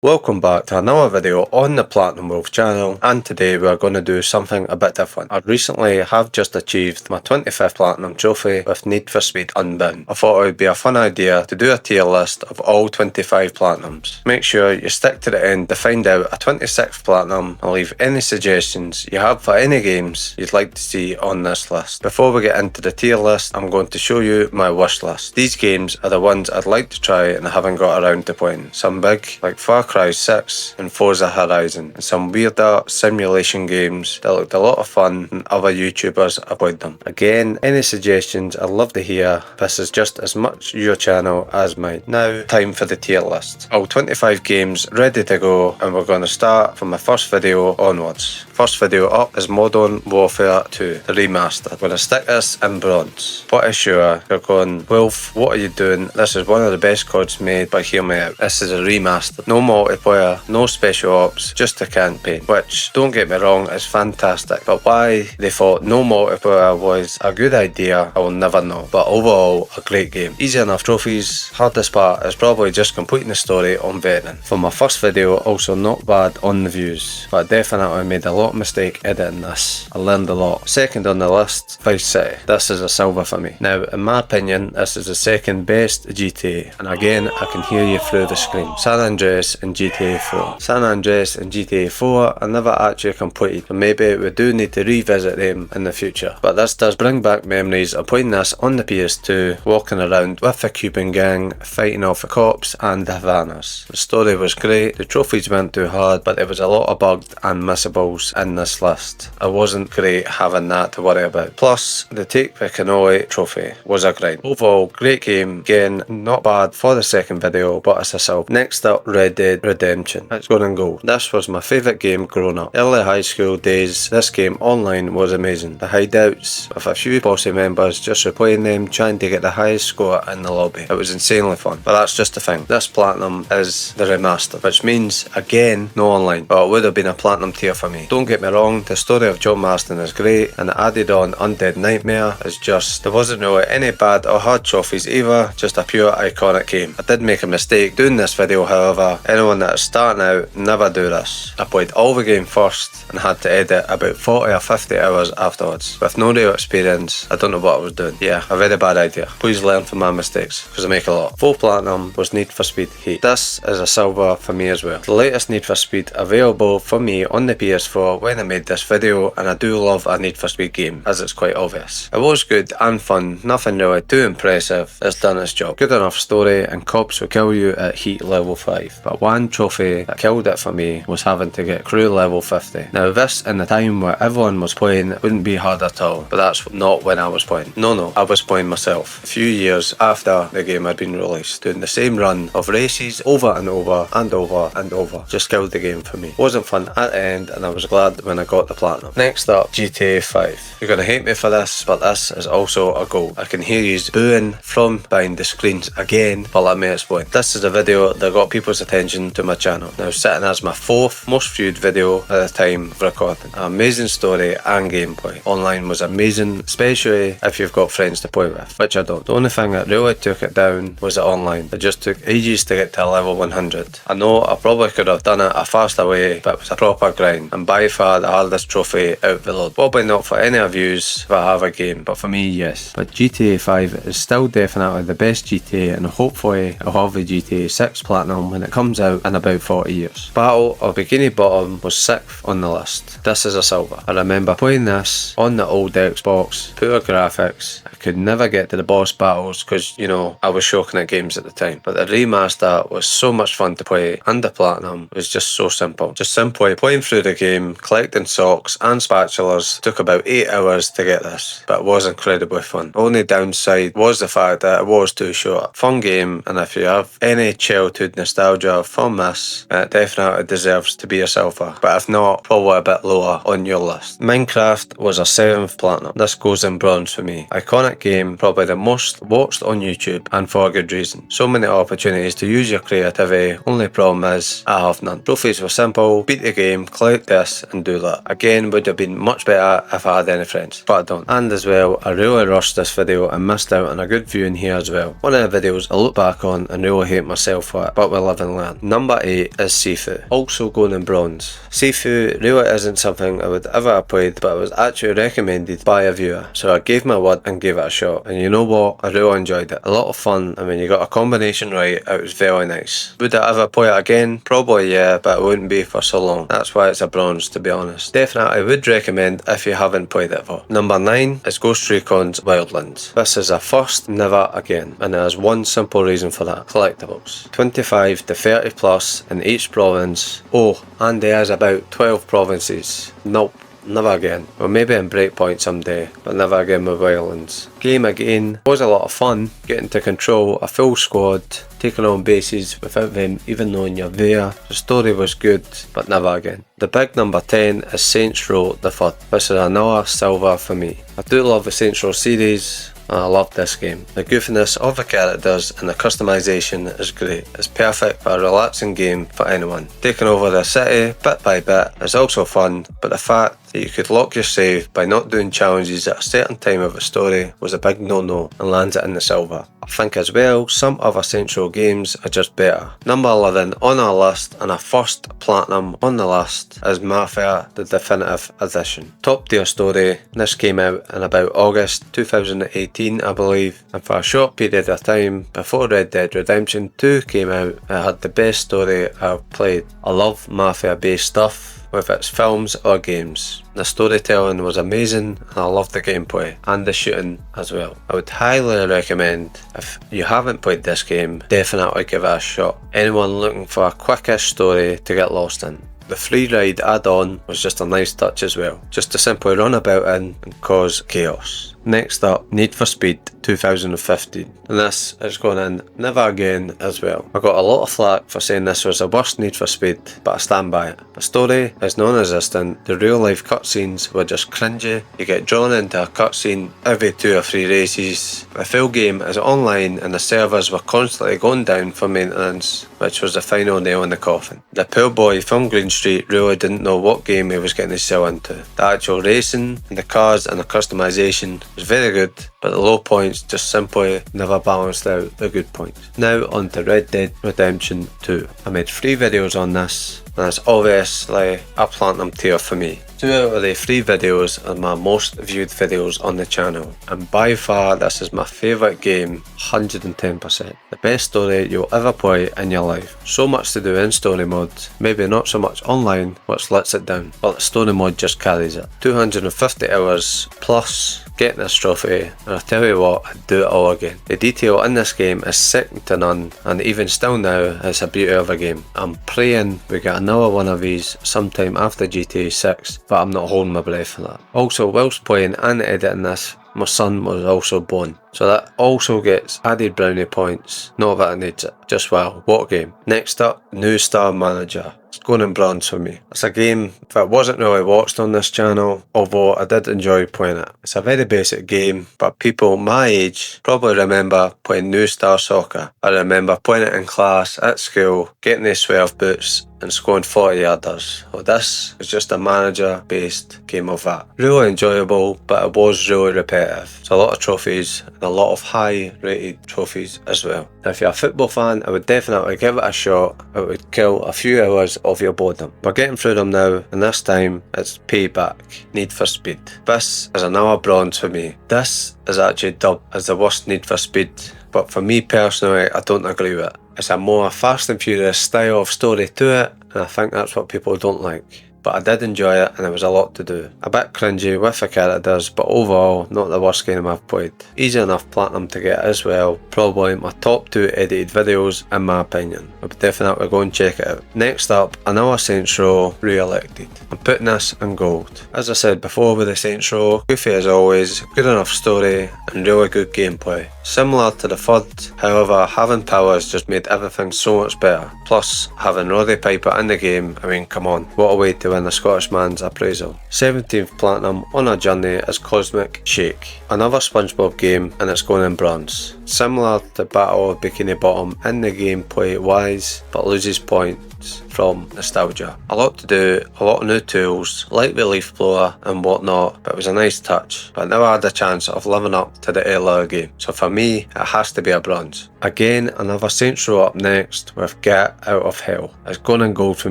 Welcome back to another video on the Platinum Wolf channel, and today we are going to do something a bit different. I recently have just achieved my 25th Platinum trophy with Need for Speed Unbound. I thought it would be a fun idea to do a tier list of all 25 Platinums. Make sure you stick to the end to find out a 26th Platinum and leave any suggestions you have for any games you'd like to see on this list. Before we get into the tier list, I'm going to show you my wish list. These games are the ones I'd like to try and I haven't got around to playing. Some big, like Far Cry 6 and Forza Horizon, and some weirder simulation games that looked a lot of fun and other YouTubers have played them. Again, any suggestions I'd love to hear. This is just as much your channel as mine. Now, time for the tier list. All 25 games ready to go, and we're going to start from the first video onwards. First video up is Modern Warfare 2, the remastered. I'm going to stick this in bronze. Pretty sure you're going, Wolf, what are you doing? This is one of the best CODs made, but hear me out. This is a remastered. No multiplayer, no special ops, just a campaign. Which, don't get me wrong, is fantastic. But why they thought no multiplayer was a good idea, I will never know. But overall, a great game. Easy enough trophies. Hardest part is probably just completing the story on Veteran. For my first video, also not bad on the views, but I definitely made a lot of mistake editing this. I learned a lot. Second on the list, Vice City. This is a silver for me. Now, in my opinion, this is the second best GTA, and again, I can hear you through the screen. San Andreas and GTA 4. San Andreas and GTA 4 I never actually completed, so maybe we do need to revisit them in the future. But this does bring back memories of playing this on the PS2, walking around with the Cuban gang, fighting off the cops and the Havanas. The story was great, the trophies weren't too hard, but there was a lot of bugged and missables in this list. It wasn't great having that to worry about. Plus, the Take the Cannoli trophy was a grind. Overall, great game. Again, not bad for the second video, but it's a silver. Next up, Red Dead Redemption. It's going in gold. This was my favourite game growing up. Early high school days, this game online was amazing. The hideouts, with a few posse members, just replaying them, trying to get the highest score in the lobby. It was insanely fun. But that's just the thing. This Platinum is the remaster, which means, again, no online. But it would have been a Platinum tier for me. Don't get me wrong, the story of John Marston is great, and the added on Undead Nightmare is just, there wasn't really any bad or hard trophies either, just a pure iconic game. I did make a mistake doing this video, however. Anyone that is starting out, never do this. I played all the game first and had to edit about 40 or 50 hours afterwards. With no real experience, I don't know what I was doing. Yeah, a very bad idea. Please learn from my mistakes, because I make a lot. Full Platinum was Need for Speed Heat. This is a silver for me as well. The latest Need for Speed available for me on the PS4 when I made this video, and I do love a Need for Speed game, as it's quite obvious. It was good and fun, nothing really too impressive. It's done its job. Good enough story, and cops will kill you at Heat level 5. But one trophy that killed it for me was having to get crew level 50. Now this, in the time where everyone was playing, wouldn't be hard at all, but that's not when I was playing. No, I was playing myself. A few years after the game had been released, doing the same run of races over and over and over and over. Just killed the game for me. Wasn't fun at the end, and I was glad when I got the Platinum. Next up, GTA 5. You're gonna hate me for this, but this is also a goal. I can hear you booing from behind the screens again, but let me explain. This is a video that got people's attention to my channel. Now sitting as my 4th most viewed video at the time of recording. An amazing story and gameplay. Online was amazing, especially if you've got friends to play with, which I don't. The only thing that really took it down was the online. It just took ages to get to level 100. I know I probably could have done it a faster way, but it was a proper grind, and by far the hardest trophy out the load. Probably not for any of yous that have a game, but for me, yes. But GTA 5 is still definitely the best GTA, and hopefully I'll have the GTA 6 Platinum when it comes out in about 40 years. Battle of Bikini Bottom was 6th on the list. This is a silver. I remember playing this on the old Xbox, poor graphics. I could never get to the boss battles because, you know, I was shocking at games at the time. But the remaster was so much fun to play, and the Platinum was just so simple. Just simply playing through the game, collecting socks and spatulas. Took about 8 hours to get this, but it was incredibly fun. Only downside was the fact that it was too short. Fun game, and if you have any childhood nostalgia from this, it definitely deserves to be a silver. But if not, probably a bit lower on your list. Minecraft was a 7th Platinum. This goes in bronze for me. Iconic that game probably the most watched on YouTube, and for a good reason. So many opportunities to use your creativity, only problem is I have none. Trophies were simple, beat the game, collect this and do that. Again, would have been much better if I had any friends, but I don't. And as well, I really rushed this video and missed out on a good view in here as well. One of the videos I look back on and really hate myself for it, but we live and learn. Number 8 is Sifu, also going in bronze. Sifu really isn't something I would ever have played, but it was actually recommended by a viewer, so I gave my word and gave it a shot, and you know what, I really enjoyed it. A lot of fun, and when you got a combination right, it was very nice. Would I ever play it again? Probably yeah, but it wouldn't be for so long. That's why it's a bronze, to be honest. Definitely would recommend if you haven't played it before. Number 9 is Ghost Recon's Wildlands. This is a first, never again, and there's one simple reason for that: collectibles. 25 to 30 plus in each province. Oh, and there's about 12 provinces. Nope. Never again. Well, maybe in Breakpoint someday, but never again with Wildlands. Game again was a lot of fun, getting to control a full squad, taking on bases without them even knowing you're there. The story was good, but never again. The big number 10 is Saints Row the Third. This is another silver for me. I do love the Saints Row series, and I love this game. The goofiness of the characters and the customization is great. It's perfect for a relaxing game for anyone. Taking over the city bit by bit is also fun, but the fact that you could lock your save by not doing challenges at a certain time of the story was a big no-no and lands it in the silver. I think as well, some other Saints Row games are just better. Number 11 on our list, and our first platinum on the list, is Mafia the Definitive Edition. Top tier story. This came out in about August 2018 I believe, and for a short period of time before Red Dead Redemption 2 came out, it had the best story I've played. I love Mafia based stuff, whether it's films or games. The storytelling was amazing, and I loved the gameplay and the shooting as well. I would highly recommend, if you haven't played this game, definitely give it a shot. Anyone looking for a quickish story to get lost in. The free ride add-on was just a nice touch as well, just to simply run about in and cause chaos. Next up, Need for Speed 2015, and this is going in never again as well. I got a lot of flack for saying this was the worst Need for Speed, but I stand by it. The story is non-existent, the real life cutscenes were just cringy, you get drawn into a cutscene every 2 or 3 races. The full game is online and the servers were constantly going down for maintenance, which was the final nail in the coffin. The poor boy from Green Street really didn't know what game he was getting himself into. The actual racing and the cars and the customization was very good, but the low points just simply never balanced out the good points. Now on to Red Dead Redemption 2. I made 3 videos on this, and it's obviously a platinum tier for me. 2 out of the 3 videos are my most viewed videos on the channel, and by far this is my favourite game, 110%. The best story you'll ever play in your life. So much to do in story mode, maybe not so much online, which lets it down, but the story mode just carries it. 250 hours plus getting this trophy, and I tell you what, I'd do it all again. The detail in this game is second to none, and even still now, it's a beauty of a game. I'm praying we get another one of these sometime after GTA 6, but I'm not holding my breath for that. Also, whilst playing and editing this, my son was also born, so that also gets added brownie points. Not that it needs it, just wow, what a game. Next up, New Star Manager. It's going in bronze for me. It's a game that wasn't really watched on this channel, although I did enjoy playing it. It's a very basic game, but people my age probably remember playing New Star Soccer. I remember playing it in class, at school, getting the swerve boots and scoring 40 yarders. Well, this is just a manager based game of that. Really enjoyable, but it was really repetitive. It's a lot of trophies and a lot of high rated trophies as well. Now, if you're a football fan, I would definitely give it a shot. It would kill a few hours of your boredom. We're getting through them now, and this time it's Payback, Need for Speed. This is another bronze for me. This is actually dubbed as the worst Need for Speed, but for me personally, I don't agree with it. It's a more Fast and Furious style of story to it, and I think that's what people don't like. But I did enjoy it, and there was a lot to do. A bit cringy with the characters, but overall, not the worst game I've played. Easy enough platinum to get as well. Probably my top 2 edited videos, in my opinion. I would definitely go and check it out. Next up, another Saints Row re-elected. I'm putting this in gold. As I said before with the Saints Row, goofy as always, good enough story, and really good gameplay. Similar to the third, however, having powers just made everything so much better. Plus, having Roddy Piper in the game, I mean, come on, what a way to win a Scottish man's appraisal. 17th platinum on our journey is Cosmic Shake, another SpongeBob game, and it's going in bronze. Similar to Battle of Bikini Bottom in the gameplay wise, but loses points from nostalgia. A lot to do, a lot of new tools, like the leaf blower and whatnot, but it was a nice touch, but never had a chance of living up to the earlier game. So for me, it has to be a bronze. Again, another Saints Row up next with Get Out of Hell. It's going in gold for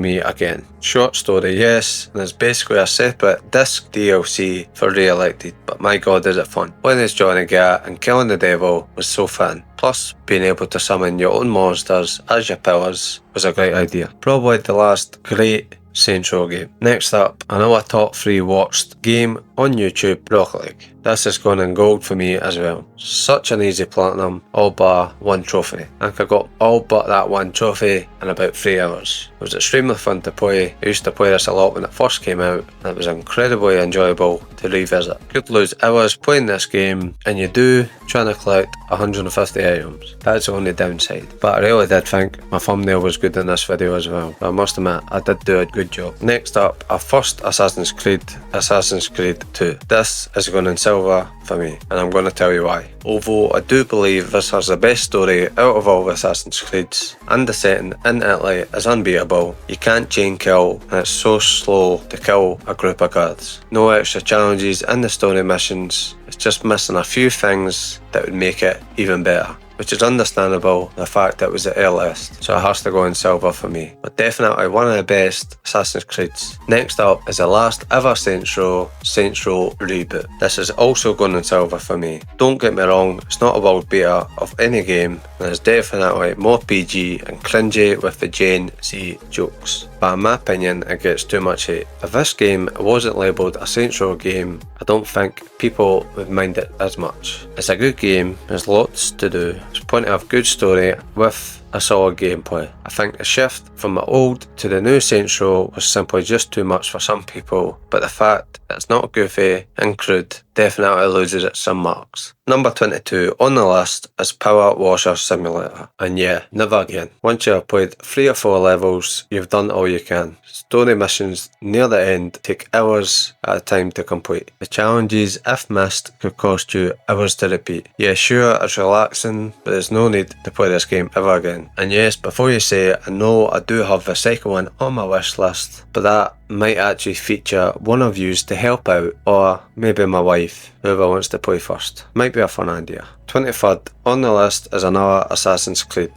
me again. Short story, yes, and it's basically a separate disc DLC for Re-elected, but my god is it fun. Playing as Johnny Gat and killing the devil was so fun. Plus, being able to summon your own monsters as your pillars was a great idea. Probably the last great Saints Row game. Next up, another top 3 watched game on YouTube, Rocket League. This is going in gold for me as well. Such an easy platinum, all bar one trophy. I think I got all but that one trophy in about 3 hours. It was extremely fun to play. I used to play this a lot when it first came out, and it was incredibly enjoyable to revisit. Could lose hours playing this game, and you do trying to collect 150 items. That's the only downside. But I really did think my thumbnail was good in this video as well. I must admit, I did do a good job. Next up, our first Assassin's Creed 2. This is going in silver for me, and I'm going to tell you why. Although I do believe this has the best story out of all the Assassin's Creeds, and the setting in Italy is unbeatable. You can't chain kill, and it's so slow to kill a group of guards. No extra challenges in the story missions, it's just missing a few things that would make it even better. Which is understandable, the fact that it was the earliest, so it has to go in silver for me. But definitely one of the best Assassin's Creeds. Next up is the last ever Saints Row reboot. This is also going in silver for me. Don't get me wrong, it's not a world beater of any game, and it's definitely more PG and cringy with the Gen Z jokes. But in my opinion, it gets too much hate. If this game wasn't labelled a Saints Row game, I don't think people would mind it as much. It's a good game, there's lots to do, there's plenty of good story with a solid gameplay. I think the shift from the old to the new Saints Row was simply just too much for some people, but the fact that it's not goofy and crude definitely loses it some marks. Number 22 on the list is Power Washer Simulator, and yeah, never again. Once you have played 3 or 4 levels, you've done all you can. Story missions near the end take hours at a time to complete. The challenges, if missed, could cost you hours to repeat. Yeah, sure, it's relaxing, but there's no need to play this game ever again. And yes, before you say it, I know I do have the second one on my wish list, but that might actually feature one of yous to help out, or maybe my wife, whoever wants to play first. Might be a fun idea. 23rd on the list is another Assassin's Creed,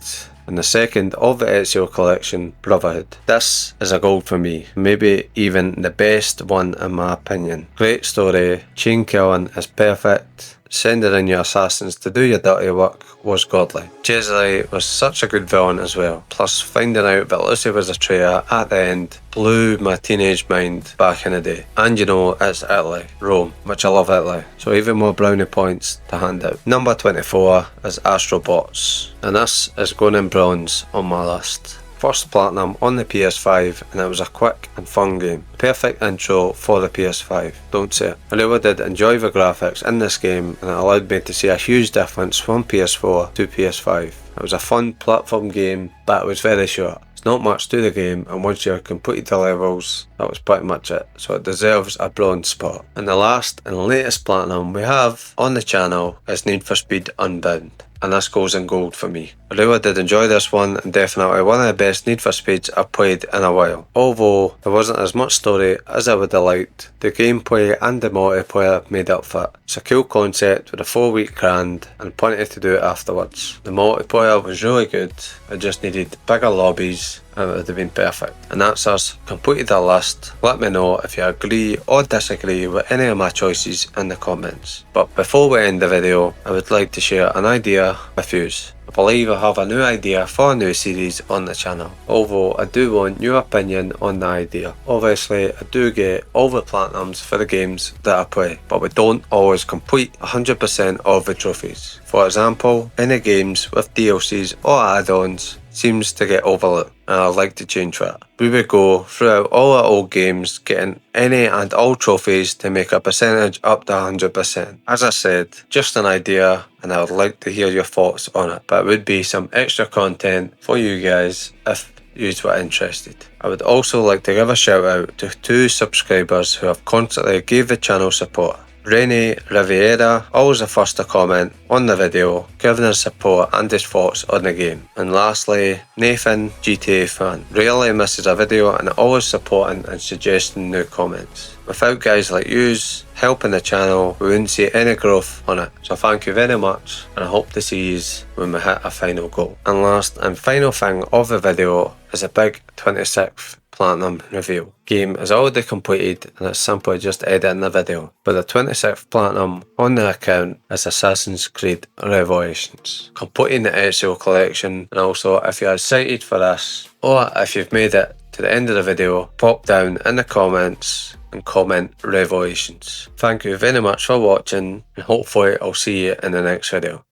and the second of the Ezio collection, Brotherhood. This is a gold for me, maybe even the best one in my opinion. Great story, chain killing is perfect, sending in your assassins to do your dirty work was godly. Cesare was such a good villain as well, plus finding out that Lucy was a traitor at the end blew my teenage mind back in the day. And you know, it's Italy, Rome, which I love Italy, so even more brownie points to hand out. Number 24 is Astrobots, and this is going in bronze on my list. First platinum on the PS5, and it was a quick and fun game. Perfect intro for the PS5, don't say it. I really did enjoy the graphics in this game, and it allowed me to see a huge difference from PS4 to PS5. It was a fun platform game, but it was very short. There's not much to the game, and once you've completed the levels, that was pretty much it, so it deserves a bronze spot. And the last and latest platinum we have on the channel is Need for Speed Unbound, and this goes in gold for me. I really did enjoy this one, and definitely one of the best Need for Speeds I've played in a while. Although there wasn't as much story as I would have liked, the gameplay and the multiplayer made up for it. It's a cool concept with a 4-week grind and plenty to do afterwards. The multiplayer was really good, it just needed bigger lobbies and it would have been perfect. And that's us completed our list. Let me know if you agree or disagree with any of my choices in the comments. But before we end the video, I would like to share an idea with you. I believe I have a new idea for a new series on the channel, although I do want your opinion on the idea. Obviously I do get all the platinums for the games that I play, but we don't always complete 100% of the trophies. For example, any games with DLCs or add-ons, seems to get overlooked, and I'd like to change that. We would go throughout all our old games, getting any and all trophies to make a percentage up to 100%. As I said, just an idea, and I would like to hear your thoughts on it, but it would be some extra content for you guys if you were interested. I would also like to give a shout out to 2 subscribers who have constantly gave the channel support. Rene Riviera, always the first to comment on the video, giving his support and his thoughts on the game. And lastly, Nathan, GTA fan, rarely misses a video and always supporting and suggesting new comments. Without guys like yous helping the channel, we wouldn't see any growth on it. So thank you very much, and I hope to see yous when we hit a final goal. And last and final thing of the video is a big 26th Platinum reveal. Game is already completed and it's simply just editing the video. But the 26th Platinum on the account is Assassin's Creed Revelations. Completing the Ezio collection, and also if you're excited for this, or if you've made it to the end of the video, pop down in the comments and comment Revelations. Thank you very much for watching, and hopefully I'll see you in the next video.